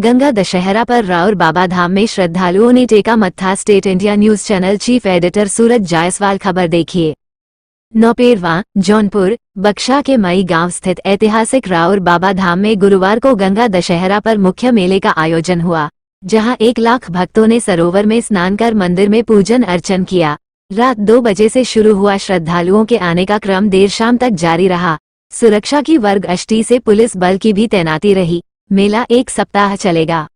गंगा दशहरा पर राउर बाबा धाम में श्रद्धालुओं ने टेका मत्था। State India news channel chief editor Suraj Jaiswal. खबर देखिए। नौपेरवा जौनपुर बक्शा के मई गांव स्थित ऐतिहासिक राउर बाबा धाम में गुरुवार को गंगा दशहरा पर मुख्य मेले का आयोजन हुआ, जहां 1 लाख भक्तों ने सरोवर में स्नान कर मंदिर में पूजन अर्चन किया। रात 2 बजे से शुरू हुआ श्रद्धालुओं के आने का क्रम देर शाम तक जारी रहा। सुरक्षा की वर्ग अष्टी से पुलिस बल की भी तैनाती रही। मेला 1 सप्ताह चलेगा।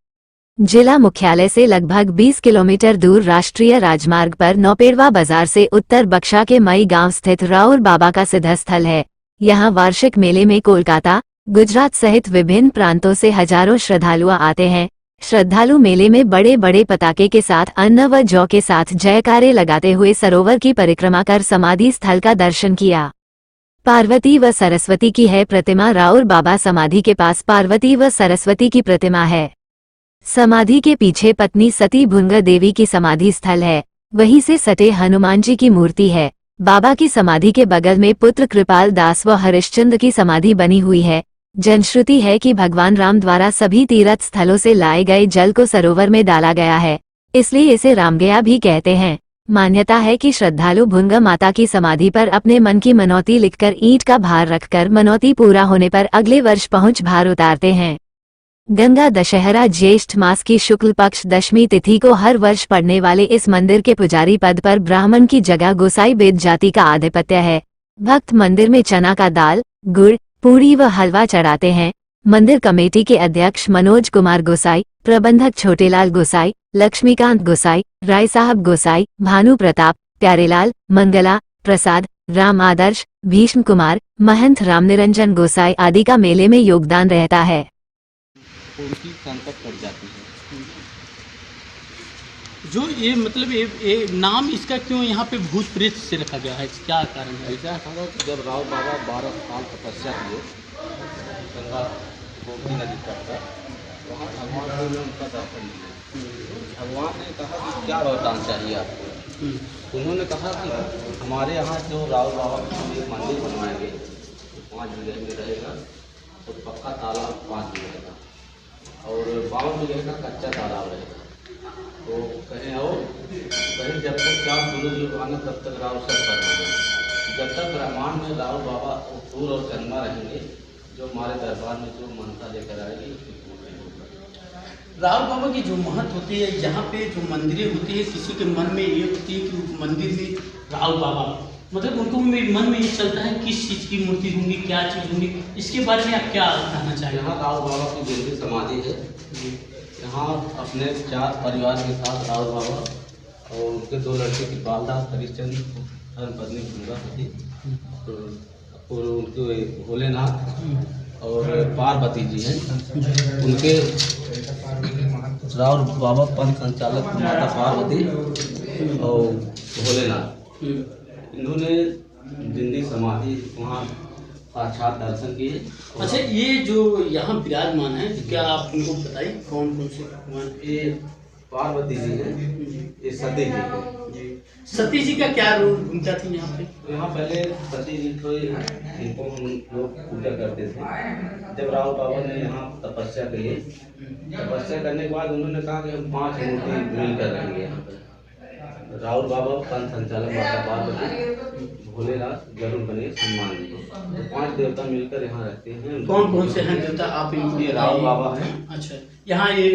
जिला मुख्यालय से लगभग 20 किलोमीटर दूर राष्ट्रीय राजमार्ग पर नौपेरवा बाजार से उत्तर बक्शा के मई गांव स्थित राउर बाबा का सिद्धस्थल है। यहां वार्षिक मेले में कोलकाता, गुजरात सहित विभिन्न प्रांतों से हजारों श्रद्धालु आते हैं। श्रद्धालु मेले में बड़े बड़े पताके के साथ अन्न व जौ के साथ जयकारे लगाते हुए सरोवर की परिक्रमा कर समाधि स्थल का दर्शन किया। पार्वती व सरस्वती की है प्रतिमा। राउर बाबा समाधि के पास पार्वती व सरस्वती की प्रतिमा है। समाधि के पीछे पत्नी सती भुंग देवी की समाधि स्थल है। वहीं से सटे हनुमान जी की मूर्ति है। बाबा की समाधि के बगल में पुत्र कृपाल दास व हरिश्चंद्र की समाधि बनी हुई है। जनश्रुति है कि भगवान राम द्वारा सभी तीर्थ स्थलों से लाए गए जल को सरोवर में डाला गया है, इसलिए इसे रामगया भी कहते हैं। मान्यता है कि श्रद्धालु भुंग माता की समाधि पर अपने मन की मनौती लिखकर ईंट का भार रखकर मनौती पूरा होने पर अगले वर्ष पहुंच भार उतारते हैं। गंगा दशहरा ज्येष्ठ मास की शुक्ल पक्ष दशमी तिथि को हर वर्ष पड़ने वाले इस मंदिर के पुजारी पद पर ब्राह्मण की जगह गोसाई वेद जाति का आधिपत्य है। भक्त मंदिर में चना का दाल, गुड़, पूरी व हलवा चढ़ाते हैं। मंदिर कमेटी के अध्यक्ष मनोज कुमार गोसाई, प्रबंधक छोटेलाल गोसाई, लक्ष्मीकांत गोसाई, राय साहब गोसाई, भानु प्रताप, प्यारेलाल, मंगला प्रसाद, राम आदर्श, भीष्म कुमार, महंत रामनिरंजन गोसाई आदि का मेले में योगदान रहता है। उनकी संकट कट जाती है। जो ये मतलब ये नाम इसका क्यों यहाँ पे भूत प्रेत से रखा गया है, क्या कारण है? ऐसा था कि जब राव बाबा 12 साल तपस्या किए गंगा गोमती नदी तट पर, वहाँ भगवान को उनका दर्शन दिया। भगवान ने कहा कि क्या वरदान चाहिए आपको। उन्होंने कहा कि हमारे यहाँ जो राव बाबा का एक मंदिर बनवाएंगे 5 बीघे में रहेगा, तो पक्का तालाब 5 बीघे का और 52 बीघे का कच्चा तालाब रहेगा। तो कहें आओ, कहें जब तक क्या गुरु जी आने तब तक राव सब करेंगे। जब तक ब्रह्मांड में राव बाबा सूर और चंद्रमा रहेंगे, जो हमारे दरबार में जो मनता लेकर आएगी उसकी पूरी होगी। राव बाबा की जो महत्व होती है, यहाँ पे जो मंदिरें होती है, किसी के मन में ये होती है कि मंदिर में राव बाबा, मतलब उनको मन में ये चलता है किस चीज़ की मूर्ति होंगी, क्या चीज़ होंगी, इसके बारे में आप क्या कहना चाहिए? यहाँ राव बाबा की जिंदगी समाधि है। यहाँ अपने 4 परिवार के साथ राव बाबा और उनके 2 लड़के कृपाल दास, हरिश्चंद्र, धर्मपत्नी भुंगा सती और उनके भोलेनाथ और पार्वती जी हैं। उनके राव बाबा पंथ संचालक माता पार्वती और भोलेनाथ, इन्होंने जिंदगी समाधि वहाँ साक्षात दर्शन किए। अच्छा, ये जो यहाँ विराजमान है, क्या आप उनको बताइए कौन कौन से भगवान? ये पार्वती जी हैं, ये सती जी हैं। सती जी का क्या रोल भूमिका थी यहाँ पे? तो यहाँ पहले सती जी को इनको हम लोग पूजा करते थे। जब राव बाबा ने यहाँ तपस्या की, तपस्या करने के बाद उन्होंने कहा कि हम 5 मूर्ति मिलकर रहेंगे यहाँ पर। राहुल बाबा, पंथ संचालक माता पार्वती, भोलेनाथ, गरुड़ गणेश, हनुमान जी, तो 5 देवता मिलकर यहाँ रहते हैं। कौन कौन से हैं देवता आप इनको? ये राहुल बाबा है। अच्छा, यहाँ ये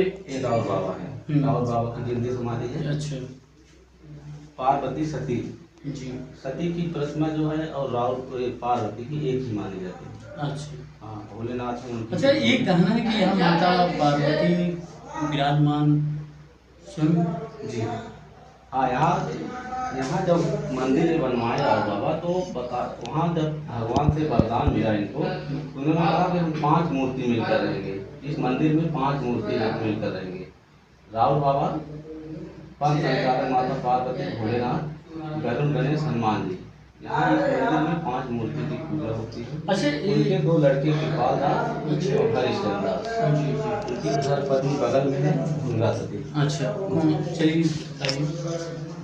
राहुल बाबा है। राहुल बाबा की जिंदगी समाधि है। अच्छा। पार्वती सती जी, सती की प्रतिमा जो है और राहुल पार्वती की एक ही मानी जाती है। अच्छा। हाँ, भोलेनाथ है उनकी। अच्छा, ये कहना है कि यहाँ माता पार्वती विराजमान स्वयं? जी हाँ, यहाँ जब मंदिर बनवाया राव बाबा, तो वहाँ जब भगवान से वरदान मिला इनको, उन्होंने कहा कि हम 5 मूर्ति मिलकर रहेंगे। इस मंदिर में 5 मूर्ति मिलकर रहेंगे। राव बाबा, पंथ संचालक माता पार्वती, भोलेनाथ, गरुड़ गणेश, हनुमान जी, यहाँ इस मंदिर में 5 मूर्ति की पूजा होती है। अच्छा, उनके 2 लड़के कृपाल दास और हरिश्चंद्र दास, उनकी धर्मपत्नी बगल में है भुंगा सती। अच्छा, चलिए बताइए।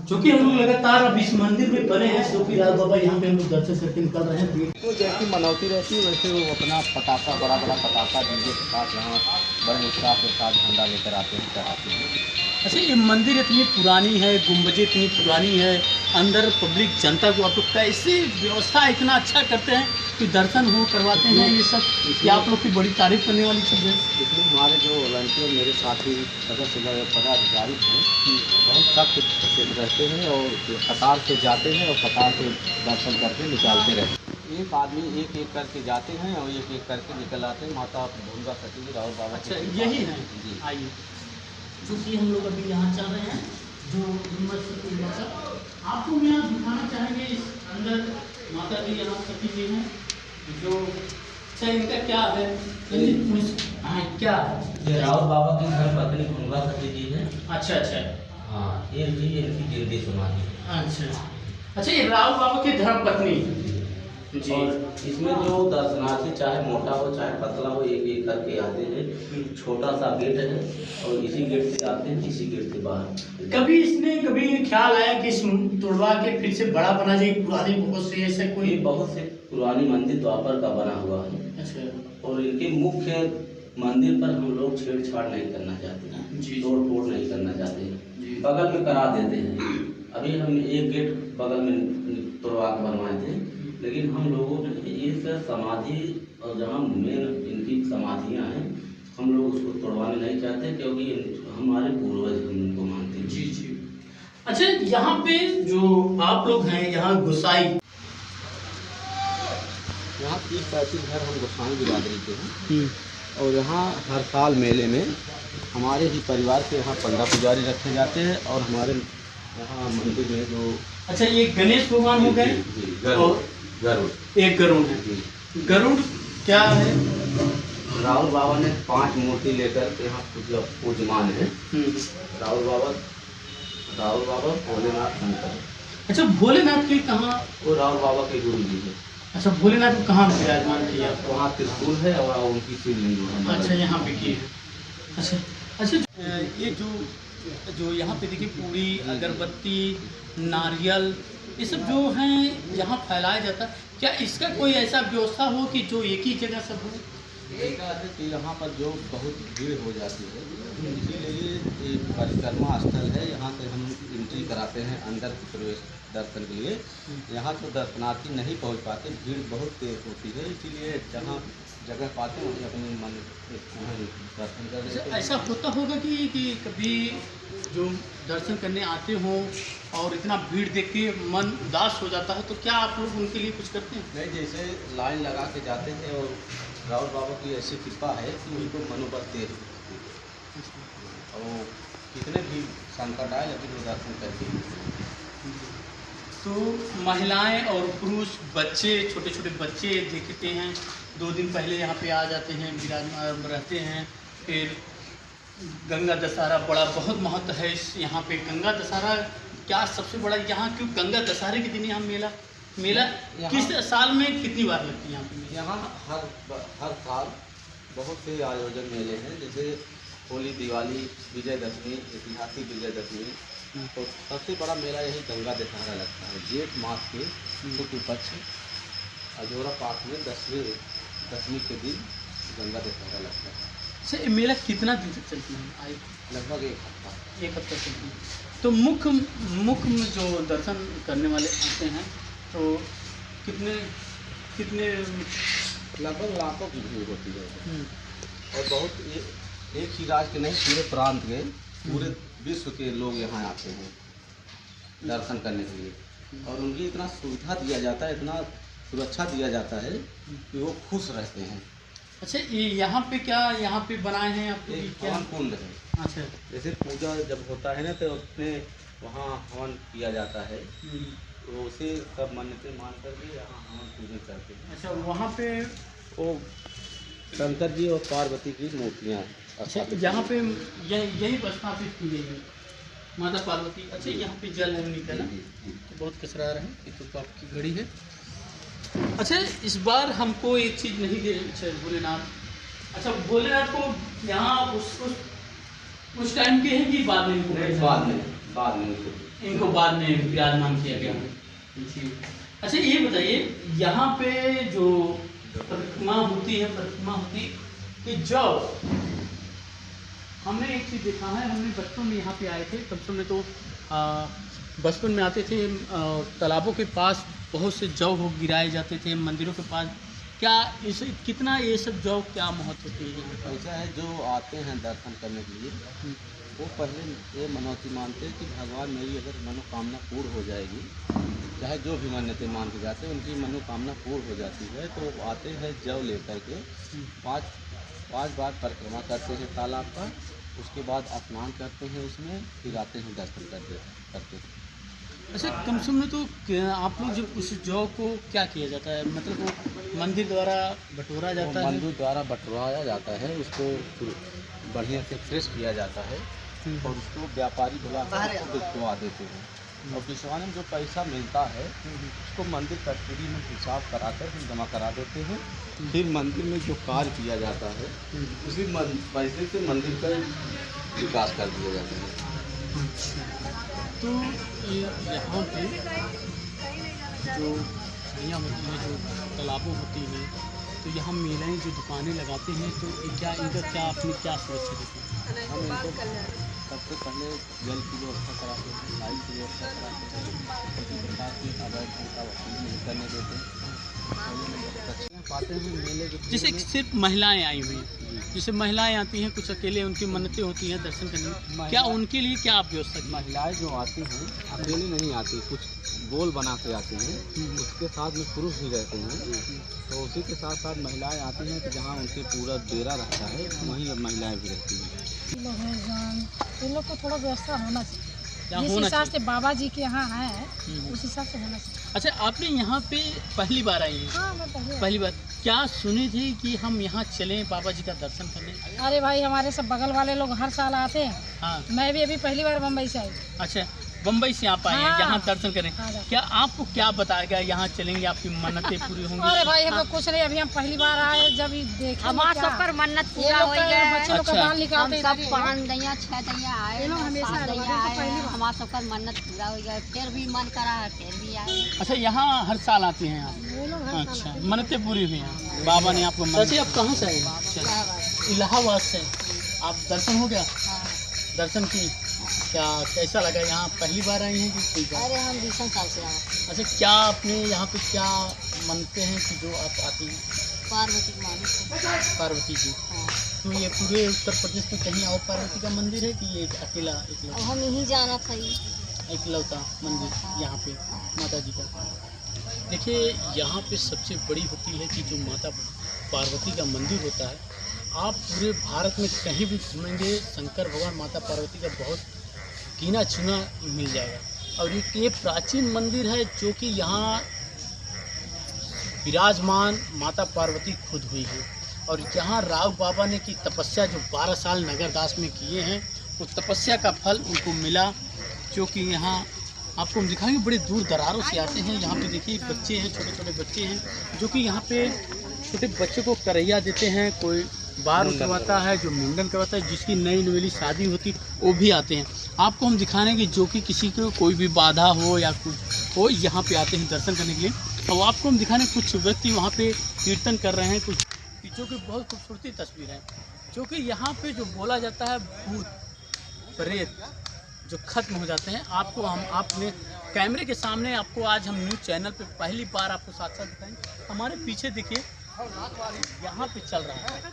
जो कि हम लोग लगातार अब इस मंदिर में बने हैं, जो कि राव बाबा यहाँ पे हम लोग दर्शन करके निकल रहे हैं। तो जैसी मनौती रहती है वैसे वो अपना पटाखा, बड़ा बड़ा पटाखा डीजे के साथ यहाँ बड़े उत्साह के साथ झंडा लेकर आते हैं, चढ़ाते हैं। अच्छा, ये मंदिर इतनी पुरानी है, गुम्बजें इतनी पुरानी है, अंदर पब्लिक जनता को आप लोग कैसे व्यवस्था इतना अच्छा करते हैं कि दर्शन हो करवाते हैं, ये सब ये आप लोग की बड़ी तारीफ करने वाली चीज़ है। इसमें हमारे जो वॉलंटियर मेरे साथी सदस्य पदाधिकारी हैं बहुत सख्त रहते हैं और कतार से जाते हैं और कतार से दर्शन करके निकालते रहते हैं। एक आदमी एक एक करके जाते हैं और एक एक करके निकल आते हैं। माता भूंगा सती राहुल बाबा। अच्छा, यही है। जी, आइए, चूँकि हम लोग अभी यहाँ चल रहे हैं जो आपको हम यहाँ दिखाना चाहेंगे। इस अंदर माता जी यहाँ सती जी हैं जो, अच्छा इनका क्या है, क्या है? ये राउत बाबा की घर पत्नी भूंगा सती जी है। अच्छा अच्छा हाँ, ये भी इनकी जिंदगी समाधि है। अच्छा, ये राव बाबा की धर्म पत्नी जी। और इसमें जो दर्शनार्थी चाहे मोटा हो चाहे पतला हो एक एक करके आते हैं। छोटा सा गेट है और इसी गेट से आते हैं, इसी गेट से बाहर। कभी इसने कभी ख्याल आया कि इस तोड़वा के फिर से बड़ा बना जाए? पुरानी बहुत से ऐसा ये कोई बहुत से पुरानी मंदिर द्वापर का बना हुआ है। अच्छा और इनके मुख्य मंदिर पर हम लोग छेड़छाड़ नहीं करना चाहते हैं, जी। तोड़ फोड़ नहीं करना चाहते जी। हैं, बगल में करा देते हैं। अभी हम एक गेट बगल में तोड़वा के बनवाए थे, लेकिन हम लोगों ने इस समाधि और जहाँ मेन इनकी समाधियाँ हैं हम लोग उसको तोड़वाने नहीं चाहते, क्योंकि हमारे पूर्वज हम उनको मानते हैं। जी जी। अच्छा, यहाँ पे जो आप लोग हैं यहाँ गोसाई, यहाँ 30-35 घर हम गोसाई बिरादरी के हैं और यहाँ हर साल मेले में हमारे ही परिवार के यहाँ 15 पुजारी रखे जाते हैं और हमारे यहाँ मंदिर में जो अच्छा ये गणेश भगवान हो गए और गरुड़ एक गरुड़ है। गरुड़ क्या है? राहुल बाबा ने 5 मूर्ति लेकर के यहाँ पूजमान है। राहुल बाबा भोलेनाथ शंकर। अच्छा, भोलेनाथ के कहाँ? वो राहुल बाबा के गुरु जी है। अच्छा, भोलेनाथ को कहाँ विराजमान किया? वहाँ त्रिशूल है और उनकी शिवलिंग है। अच्छा, यहाँ पे की है। अच्छा अच्छा, ये जो यहाँ पे देखिए पूरी अगरबत्ती नारियल ये सब जो हैं यहाँ फैलाया जाता है, क्या इसका कोई ऐसा व्यवस्था हो कि जो एक ही जगह सब हो? ऐसा है कि यहाँ पर जो बहुत भीड़ हो जाती है, इसीलिए ये परिक्रमा स्थल है। यहाँ से हम एंट्री कराते हैं अंदर प्रवेश दर्शन के लिए। यहाँ तो दर्शनार्थी नहीं पहुँच पाते, भीड़ बहुत तेज होती है, इसीलिए जहाँ जगह पाते हैं वहीं अपने मन दर्शन कर लेते हैं। ऐसा होता होगा कि कभी जो दर्शन करने आते हों और इतना भीड़ देख के मन उदास हो जाता है, तो क्या आप लोग उनके लिए कुछ करते हैं? नहीं, जैसे लाइन लगा के जाते हैं और राहुल बाबा की ऐसी कृपा है कि उनको मनोबल तेज होती है और कितने भी संकट आए लेकिन वो दर्शन करके ही। तो महिलाएं और पुरुष बच्चे, छोटे छोटे बच्चे देखते हैं 2 दिन पहले यहाँ पे आ जाते हैं, विराजमान रहते हैं। फिर गंगा दशहरा बड़ा बहुत महत्व है इस यहाँ पे। गंगा दशहरा क्या सबसे बड़ा यहाँ, क्यों गंगा दशहरे के दिन यहाँ मेला किस साल में कितनी बार लगती है यहाँ पे? यहाँ हर साल बहुत से आयोजन मेले हैं, जैसे होली, दिवाली, विजयदशमी, ऐतिहासिक विजयदशमी। तो सबसे बड़ा मेला यही गंगा दशहरा लगता है। जेठ मास के शुक्ल पक्ष अजोरा पाठ में 10वीं के दिन गंगा दशहरा लगता है। अच्छा, ये मेला कितना दिन तक चलती है? लगभग 1 हफ्ता। 1 हफ्ता चलती है। तो मुख्य में जो दर्शन करने वाले आते हैं तो कितने लगभग लाखों की भीड़ होती है और बहुत एक ही राज्य के नहीं, पूरे प्रांत के, पूरे विश्व के लोग यहाँ आते हैं दर्शन करने के लिए। और उनकी इतना सुविधा दिया जाता है, इतना सुरक्षा दिया जाता है कि वो खुश रहते हैं। अच्छा, ये यहाँ पे क्या यहाँ पे बनाए हैं आप? एक क्या हवन कुंड है। अच्छा, जैसे पूजा जब होता है ना तो अपने वहाँ हवन किया जाता है, तो उसे सब मन्नतें मान करके यहाँ हवन पूजन करते हैं। अच्छा, वहाँ पे वो शंकर जी और पार्वती की मूर्तियाँ। अच्छा, यहाँ पे यही स्थापित की गई है माता पार्वती। अच्छा, यहाँ पे जल है उन्हीं का ना, तो बहुत कचरा रहा है। ये तो आपकी घड़ी है। अच्छा, इस बार हमको एक चीज़ नहीं दे। अच्छा, भोलेनाथ। अच्छा, भोलेनाथ को यहाँ उस टाइम के हैं कि बाद में? बाद में इनको बाद में विराजमान किया गया। जी। अच्छा ये बताइए, यहाँ पे जो प्रतिमा होती है कि जब हमने एक चीज़ देखा है, हमने बचपन में यहाँ पे आए थे, तब समय तो बचपन में आते थे, तालाबों के पास बहुत से जौ हो गिराए जाते थे, मंदिरों के पास। क्या इस कितना ये सब जौ क्या महत्व होती है यहाँ पर? ऐसा है, जो आते हैं दर्शन करने के लिए वो पहले ये मनौती मानते हैं कि भगवान मेरी अगर मनोकामना पूर्ण हो जाएगी, चाहे जो भी मन्नतें मान के जाते हैं उनकी मनोकामना पूर्ण हो जाती है, तो आते हैं जौ लेकर के पाँच बार परिक्रमा करते हैं तालाब का, उसके बाद स्नान करते हैं उसमें, फिर आते हैं दर्शन करते हैं। अच्छा कम से कम तो आप लोग जब उस जौ को क्या किया जाता है, मतलब वो मंदिर द्वारा बटोरा जाता है? मंदिर द्वारा बटोराया जाता है, उसको बढ़िया से फ्रेश किया जाता है और उसको व्यापारी बुला कर बिकवा देते हैं, और बिकवाने में जो पैसा मिलता है उसको मंदिर कचहरी में हिसाब कराकर फिर जमा करा देते हैं। फिर मंदिर में जो कार्य किया जाता है उसी पैसे से मंदिर का विकास कर दिया जाता है। तो यहाँ पे जो भैया होती हैं, जो तालाबों होती हैं, तो यहाँ महिलाएं जो दुकानें लगाते हैं, तो क्या इनका क्या अपनी क्या सुरक्षा देते हैं? हम इनको सबसे पहले जल की व्यवस्था कराते हैं, लाइट की व्यवस्था कराते हैं, किसी प्रकार की अवैध का वसूली नहीं करने देते। पाते हैं मेले के जैसे सिर्फ महिलाएं आई हुई हैं, जैसे महिलाएं आती हैं, कुछ अकेले उनकी मन्नतें होती हैं दर्शन करने में, क्या उनके लिए क्या आप व्यवस्था की? महिलाएं जो आती हैं अकेली नहीं आती, कुछ गोल बना के आती हैं, उसके साथ में पुरुष भी रहते हैं, तो उसी के साथ साथ महिलाएं आती हैं कि जहाँ उनके पूरा डेरा रहता है वहीं अब महिलाएं भी रहती हैं। इन लोग को थोड़ा व्यवस्था होना चाहिए, जिस होना हिसाब से चाहिए। बाबा जी के यहाँ है उस हिसाब से होना चाहिए। अच्छा आपने यहाँ पे पहली बार आई हैं? हाँ मैं पहली बार क्या सुनी थी कि हम यहाँ चलें बाबा जी का दर्शन करने? अरे भाई हमारे सब बगल वाले लोग हर साल आते हैं, हाँ। मैं भी अभी पहली बार मुंबई से आई। अच्छा बम्बई से आप आए हैं हाँ। यहाँ दर्शन करें, हाँ। क्या आपको क्या बताया गया यहाँ चलेंगे आपकी मन्नतें पूरी होंगी? अरे भाई हम लोग कुछ नहीं, अभी हम पहली बार आए, जब देखे हमार सबकर मन्नत ये पूरा लोग हो का गया। बच्चे लोग का अच्छा। बाल हम निकालते सब इधर ही। 5 दैया 6 दैया आए, ये लोग हमेशा 7 आए, दैया हमारे तो पहली आए, बार। हमार सबकर मन्नत पूरा हो गया, फिर भी मन करा है फिर भी आए। अच्छा यहाँ हर साल आते हैं आप? ये लोग हर साल अच्छा आते मन्नतें पूरी हुई हैं, बाबा ने आपको अच्छा आप कहाँ से आए? अच्छा, इलाहाबाद से आप दर्शन हो गया? दर्शन की क्या कैसा लगा? यहाँ पहली बार आई हैं कि कोई बार? अरे हम 20 साल से आए। अच्छा क्या आपने यहाँ पे क्या मानते हैं कि जो आप आती हैं? पार्वती की मानी। पार्वती जी। हाँ। तो ये पूरे उत्तर प्रदेश में कहीं और पार्वती का मंदिर है कि ये अकेला अब इकलौता हम यहीं जाना था ये। मंदिर यहाँ पे माता जी का? देखिए यहाँ पे सबसे बड़ी होती है कि जो माता पार्वती का मंदिर होता है, आप पूरे भारत में कहीं भी घूमेंगे शंकर भगवान माता पार्वती का बहुत गिना चुना मिल जाएगा। और ये प्राचीन मंदिर है जो कि यहाँ विराजमान माता पार्वती खुद हुई है, और यहाँ राव बाबा ने की तपस्या जो 12 साल नगरदास में किए हैं, वो तपस्या का फल उनको मिला, जो कि यहाँ आपको हम दिखाएंगे। बड़े दूर दरारों से आते हैं यहाँ पे। देखिए बच्चे हैं, छोटे छोटे बच्चे हैं जो कि यहाँ पे छोटे बच्चे को करैया देते हैं, कोई बार उतरवाता है, जो मुंडन करवाता है, जिसकी नई नवेली शादी होती वो भी आते हैं। आपको हम दिखाएंगे जो कि किसी को कोई भी बाधा हो या कुछ हो, यहाँ पे आते हैं दर्शन करने के लिए। और आपको हम दिखाने कुछ व्यक्ति वहाँ पे कीर्तन कर रहे हैं, कुछ जो कि बहुत खूबसूरती तस्वीर है, जो कि यहाँ पे जो बोला जाता है भूत प्रेत जो खत्म हो जाते हैं। आपको हम आपने कैमरे के सामने आपको आज हम न्यूज़ चैनल पे पहली बार आपको साथ साथ दिखाएंगे। हमारे पीछे देखिए यहाँ पे चल रहा है,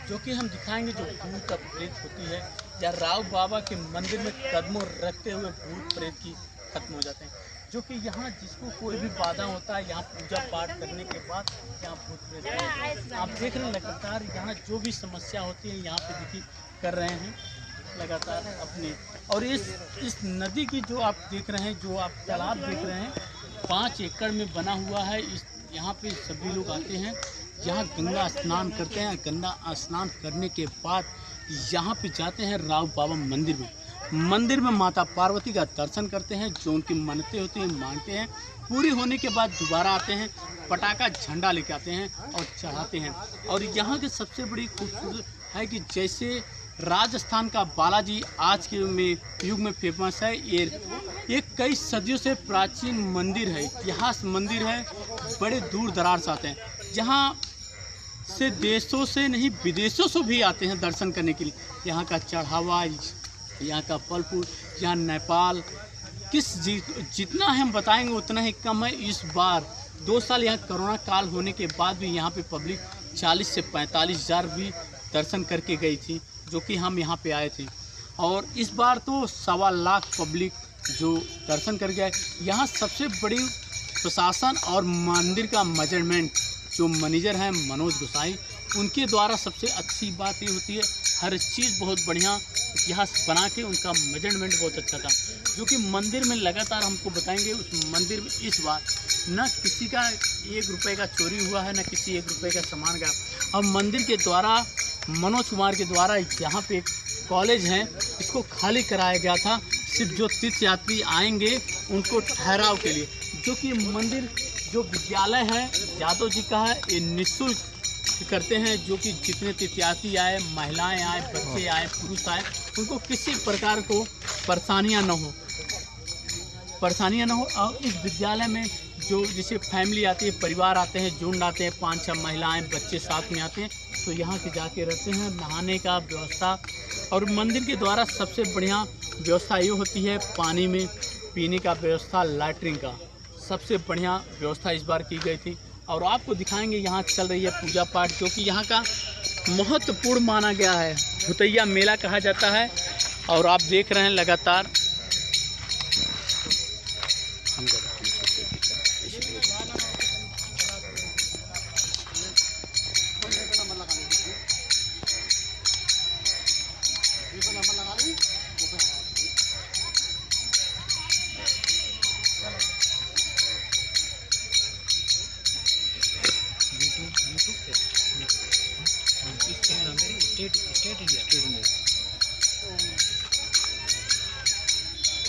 जो कि हम दिखाएंगे जो भूत प्रेत होती है, या राव बाबा के मंदिर में कदमों रखते हुए भूत प्रेत की खत्म हो जाते हैं, जो कि यहाँ जिसको कोई भी बाधा होता है, यहाँ पूजा पाठ करने के बाद यहाँ भूत प्रेत आप देख रहे हैं लगातार यहाँ जो भी समस्या होती है यहाँ पे देखिए कर रहे हैं लगातार अपने। और इस नदी की जो आप देख रहे हैं, जो आप तालाब देख रहे हैं, 5 एकड़ में बना हुआ है। इस यहाँ पे सभी लोग आते हैं, यहाँ गंगा स्नान करते हैं। गंगा स्नान करने के बाद यहाँ पे जाते हैं राव बाबा मंदिर में माता पार्वती का दर्शन करते हैं, जो उनकी मन्नतें होती हैं मानते हैं, पूरी होने के बाद दोबारा आते हैं, पटाखा झंडा लेके आते हैं और चढ़ाते हैं। और यहाँ की सबसे बड़ी खूबसूरत है कि जैसे राजस्थान का बालाजी आज के युग में फेमस है। ये कई सदियों से प्राचीन मंदिर है, इतिहास मंदिर है। बड़े दूर दराज से आते हैं, जहाँ से देशों से नहीं विदेशों से भी आते हैं दर्शन करने के लिए। यहाँ का चढ़ावा, यहाँ का फल फूल, यहाँ नेपाल जितना हम बताएंगे उतना ही कम है। इस बार 2 साल यहाँ कोरोना काल होने के बाद भी यहाँ पे पब्लिक 40 से 45 हज़ार भी दर्शन करके गई थी, जो कि हम यहाँ पे आए थे। और इस बार तो 1.25 लाख पब्लिक जो दर्शन कर गए। यहाँ सबसे बड़ी प्रशासन और मंदिर का मेजरमेंट जो मैनेजर हैं मनोज गोसाई, उनके द्वारा सबसे अच्छी बात ये होती है, हर चीज़ बहुत बढ़िया इतिहास बना के उनका मेजरमेंट बहुत अच्छा था। जो कि मंदिर में लगातार हमको बताएंगे, उस मंदिर में इस बार न किसी का 1 रुपये का चोरी हुआ है, न किसी 1 रुपये का सामान गया। और मंदिर के द्वारा मनोज कुमार के द्वारा यहाँ पे एक कॉलेज है, इसको खाली कराया गया था सिर्फ जो तीर्थ यात्री आएंगे उनको ठहराव के लिए। जो कि मंदिर जो विद्यालय है यादव जी का है, ये निःशुल्क करते हैं। जो कि जितने तीर्थयात्री आए, महिलाएं आए, बच्चे आए, पुरुष आए, उनको किसी प्रकार को परेशानियां न हो। और इस विद्यालय में जो जैसे फैमिली आती है, परिवार आते हैं, झुंड आते हैं, 5-6 महिलाएं बच्चे साथ में आते हैं, तो यहाँ के जाके रहते हैं। नहाने का व्यवस्था और मंदिर के द्वारा सबसे बढ़िया व्यवस्था ये होती है, पानी में पीने का व्यवस्था, लैट्रिन का सबसे बढ़िया व्यवस्था इस बार की गई थी। और आपको दिखाएंगे यहाँ चल रही है पूजा पाठ, जो कि यहाँ का महत्वपूर्ण माना गया है। भुतैया मेला कहा जाता है। और आप देख रहे हैं लगातार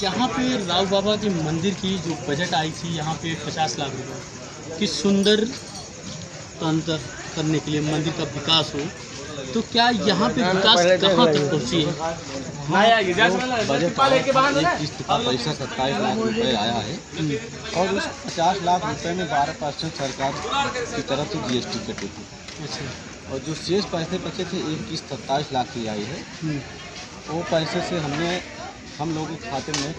यहाँ पे राव बाबा के मंदिर की जो बजट आई थी यहाँ पे 50 लाख रुपए की सुंदर अंतर करने के लिए मंदिर का विकास हो, तो क्या यहाँ पे विकास कहाँ तक पहुँची है? बजट किस्त का पैसा 27 लाख रुपए आया है और उस 50 लाख रुपए में 12% सरकार की तरफ से GST कटी थी। अच्छा। और जो शेष पैसे बचे थे, एक किस्त 27 लाख की आई है। वो पैसे से हम लोगों के खाते में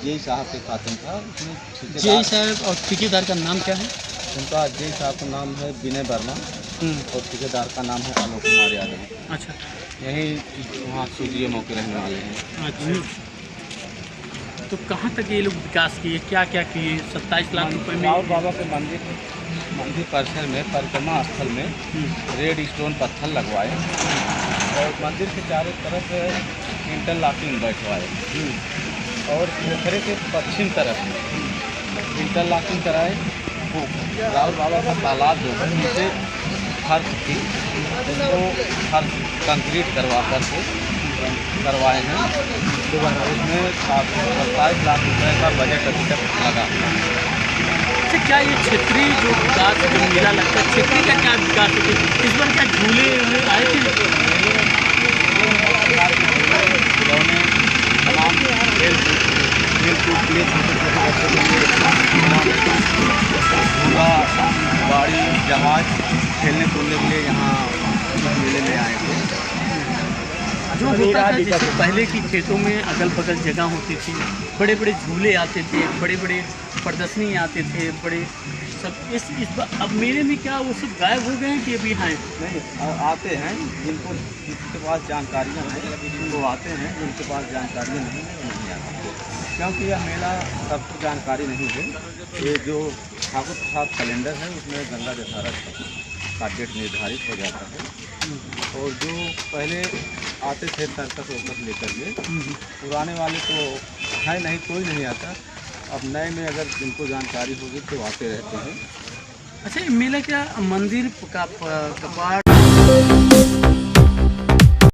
जेई साहब के खाते में था, उसमें जेई साहब और ठेकेदार का नाम क्या है? उनका जेई साहब का नाम है विनय वर्मा और ठेकेदार का नाम है आलोक कुमार यादव। अच्छा। यही वहाँ सूर्य मौके रहने वाले हैं। अच्छा। तो कहाँ तक ये लोग विकास किए, क्या क्या किए 27 लाख रुपए में? राव बाबा के मंदिर परिसर में, परिक्रमा स्थल में रेड स्टोन पत्थर लगवाए और मंदिर के चारों तरफ इंटरलॉकिंग बैठवाए और पोखरे के पश्चिम तरफ इंटरलॉकिंग कराए। वो राव बाबा का तालाब जो है उसे फर्श थी, उसको फर्श कंक्रीट करवाए हैं। उसमें 27 लाख रुपए का बजट अभी तक लगा। अच्छा, क्या ये क्षेत्रीय जो विकास जो मेला लगता है, क्षेत्रीय का क्या विकास होती है? इस बार क्या झूले आए थे? खिलौने तमाम खेल कूद के लिए झूला, गाड़ी, जहाज खेलने कूदने के लिए यहाँ मेले में आए थे। जो होता था जैसे पहले की खेतों में अगल बगल जगह होती थी, बड़े बड़े झूले आते थे, बड़े बड़े प्रदर्शनी आते थे, बड़े सब इस अब मेले में क्या वो सब गायब हो गए हैं कि अभी हैं? नहीं, आते हैं जिनके पास जानकारियाँ हैं वो आते हैं, जिनके पास जानकारियाँ नहीं आते, क्योंकि यह मेला सबको जानकारी नहीं है। ये जो ठाकुर प्रसाद कैलेंडर है उसमें गंगा दशहरा का डेट निर्धारित हो जाता है। और जो पहले आते थे सर्कस वर्कस लेकर के, पुराने वाले तो है नहीं, कोई नहीं आता। अब नए में अगर जिनको जानकारी होगी तो आते रहते हैं। अच्छा, मेला क्या मंदिर का कपाट